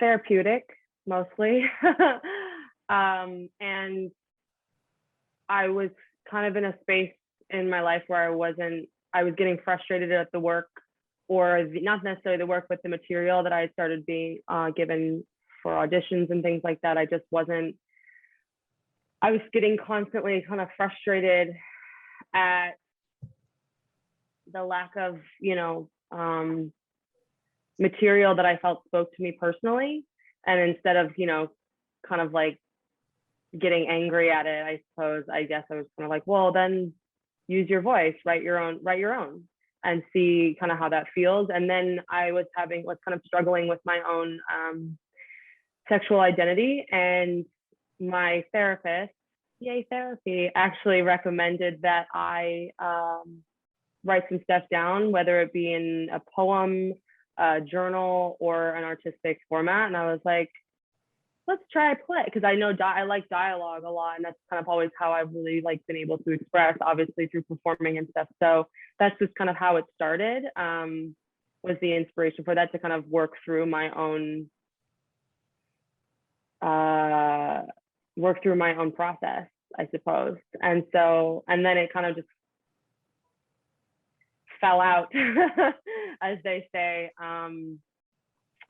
therapeutic mostly. And I was kind of in a space in my life where I was getting frustrated at the work, or not necessarily the work, but the material that I started being given for auditions and things like that. I was getting constantly kind of frustrated at the lack of, material that I felt spoke to me personally. And instead of, kind of like getting angry at it, I guess I was kind of like, well, then use your voice, write your own and see kind of how that feels. And then I was kind of struggling with my own sexual identity, and my therapist, yay therapy, actually recommended that I write some stuff down, whether it be in a poem, a journal, or an artistic format. And I was like, let's try a play, because I know I like dialogue a lot, and that's kind of always how I've really like been able to express, obviously through performing and stuff. So that's just kind of how it started. Was the inspiration for that, to kind of work through my own process, I suppose. And then it kind of just fell out, as they say.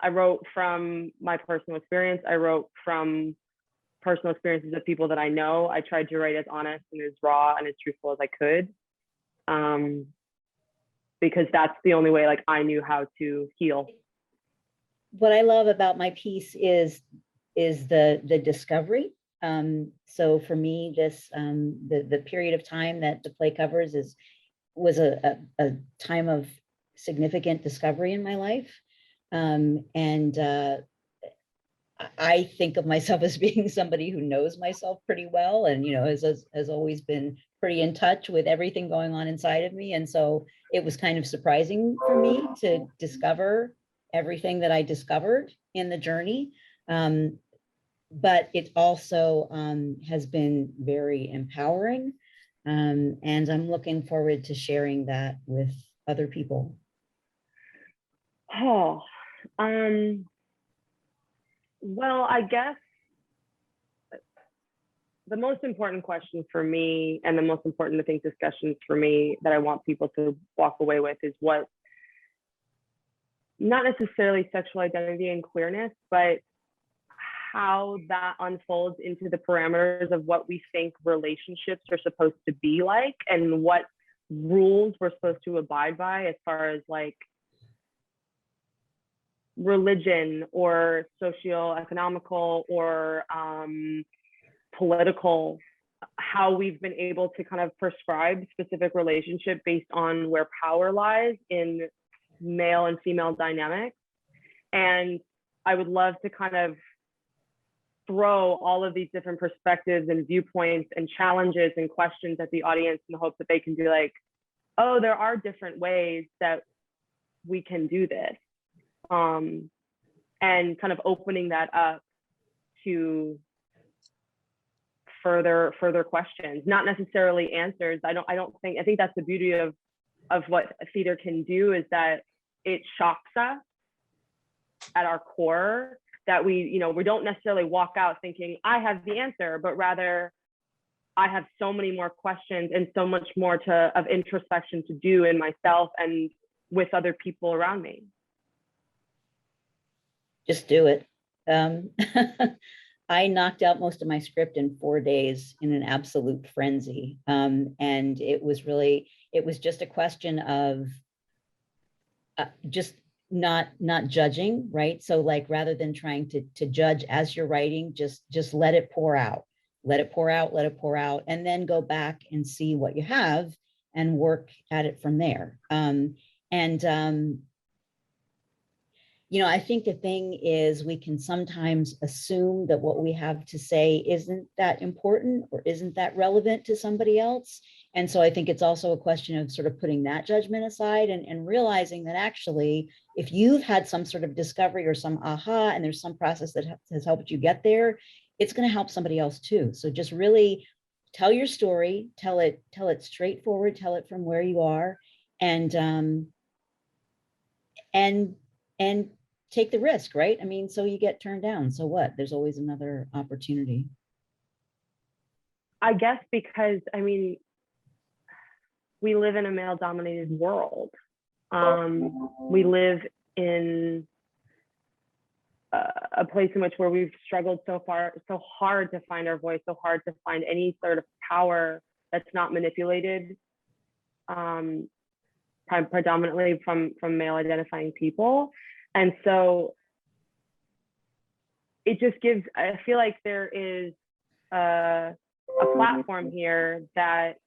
I wrote from my personal experience. I wrote from personal experiences of people that I know. I tried to write as honest and as raw and as truthful as I could, because that's the only way like I knew how to heal. What I love about my piece is the discovery. So for me, this the period of time that the play covers was a time of significant discovery in my life. And I think of myself as being somebody who knows myself pretty well, and has always been pretty in touch with everything going on inside of me. And so it was kind of surprising for me to discover everything that I discovered in the journey. But it also has been very empowering. And I'm looking forward to sharing that with other people. Oh, well, I guess the most important question for me, and the most important, I think, discussions for me that I want people to walk away with is what, not necessarily sexual identity and queerness, but how that unfolds into the parameters of what we think relationships are supposed to be like, and what rules we're supposed to abide by as far as like religion or socio-economical or political, how we've been able to kind of prescribe specific relationship based on where power lies in male and female dynamics. And I would love to kind of throw all of these different perspectives and viewpoints and challenges and questions at the audience in the hope that they can be like, oh, there are different ways that we can do this. And kind of opening that up to further questions, not necessarily answers. I think that's the beauty of what theater can do, is that it shocks us at our core, that we don't necessarily walk out thinking I have the answer, but rather I have so many more questions and so much more of introspection to do in myself and with other people around me. Just do it. I knocked out most of my script in 4 days in an absolute frenzy. And it was just a question of just not judging, right? So like, rather than trying to judge as you're writing, just let it pour out, let it pour out, and then go back and see what you have and work at it from there. I think the thing is, we can sometimes assume that what we have to say isn't that important or isn't that relevant to somebody else. And so I think it's also a question of sort of putting that judgment aside and realizing that actually, if you've had some sort of discovery or some aha, and there's some process that has helped you get there, it's going to help somebody else too. So just really tell your story, tell it straightforward, tell it from where you are, and take the risk, right? I mean, so you get turned down. So what? There's always another opportunity. I guess because, I mean, we live in a male-dominated world. We live in a place in which where we've struggled so hard to find our voice, so hard to find any sort of power that's not manipulated, predominantly from male identifying people. And so it just gives, I feel like there is a platform here that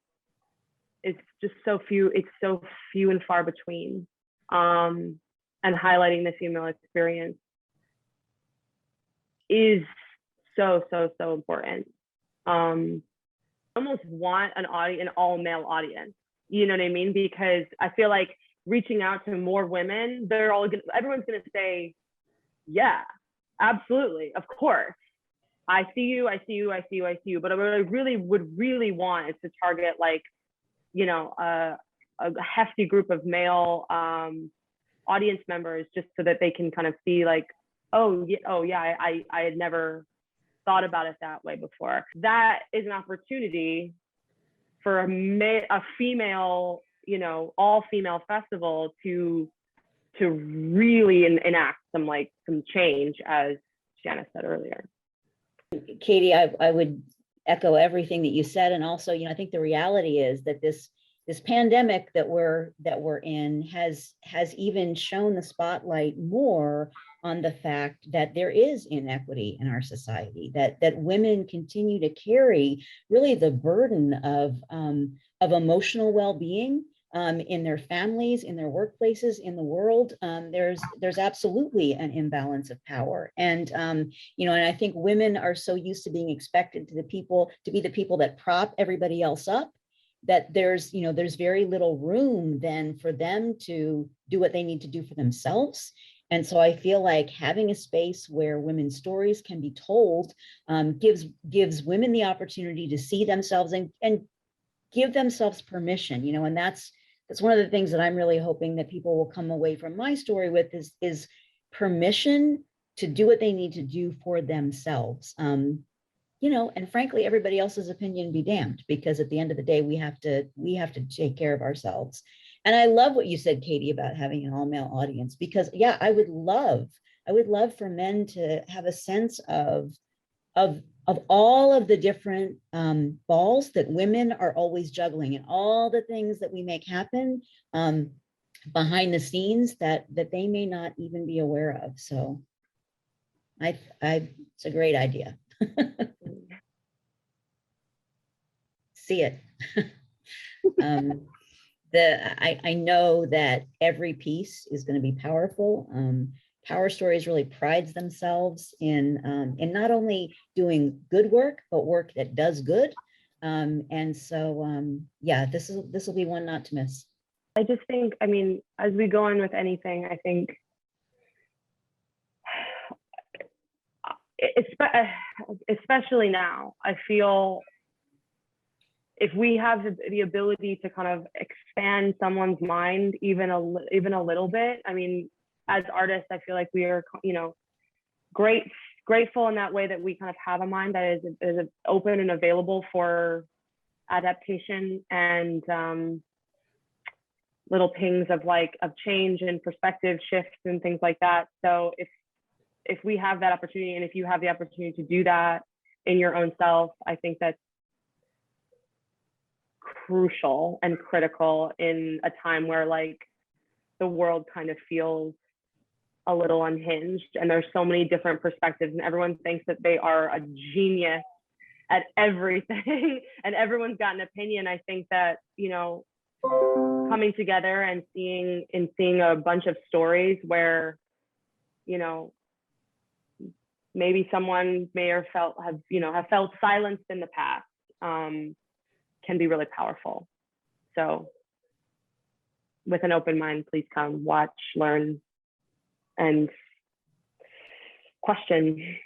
is just so few, it's so few and far between, and highlighting the female experience is so important. I almost want an all male audience, you know what I mean? Because I feel like reaching out to more women, everyone's gonna say, yeah, absolutely, of course. I see you. But what I would really want is to target, like, you know, a hefty group of male audience members, just so that they can kind of see, like, oh yeah, I had never thought about it that way before. That is an opportunity for a female, you know, all female festival to really enact some change, as Janice said earlier. Katy, I would echo everything that you said. And also, you know, I think the reality is that this pandemic that we're in has even shown the spotlight more on the fact that there is inequity in our society, that women continue to carry really the burden of emotional well-being in their families, in their workplaces, in the world. There's absolutely an imbalance of power. And, you know, and I think women are so used to being expected to be the people that prop everybody else up, that there's very little room then for them to do what they need to do for themselves. And so I feel like having a space where women's stories can be told gives women the opportunity to see themselves and give themselves permission, you know, and that's one of the things that I'm really hoping that people will come away from my story with is permission to do what they need to do for themselves. You know, and frankly, everybody else's opinion be damned, because at the end of the day, we have to take care of ourselves. And I love what you said, Katy, about having an all male audience, because yeah, I would love for men to have a sense of all of the different balls that women are always juggling, and all the things that we make happen behind the scenes that they may not even be aware of. So it's a great idea. See it. I know that every piece is going to be powerful. Power Stories really prides themselves in not only doing good work, but work that does good. And so, yeah, this will be one not to miss. I just think, I mean, as we go on with anything, I think, especially now, I feel if we have the ability to kind of expand someone's mind even a little bit, I mean, as artists, I feel like we are, you know, grateful in that way, that we kind of have a mind that is open and available for adaptation and little pings of change and perspective shifts and things like that. So if we have that opportunity, and if you have the opportunity to do that in your own self, I think that's crucial and critical in a time where, like, the world kind of feels a little unhinged, and there's so many different perspectives, and everyone thinks that they are a genius at everything and everyone's got an opinion. I think that, you know, coming together and seeing a bunch of stories where, you know, maybe someone may have felt silenced in the past, can be really powerful. So with an open mind, please come watch, learn, and question.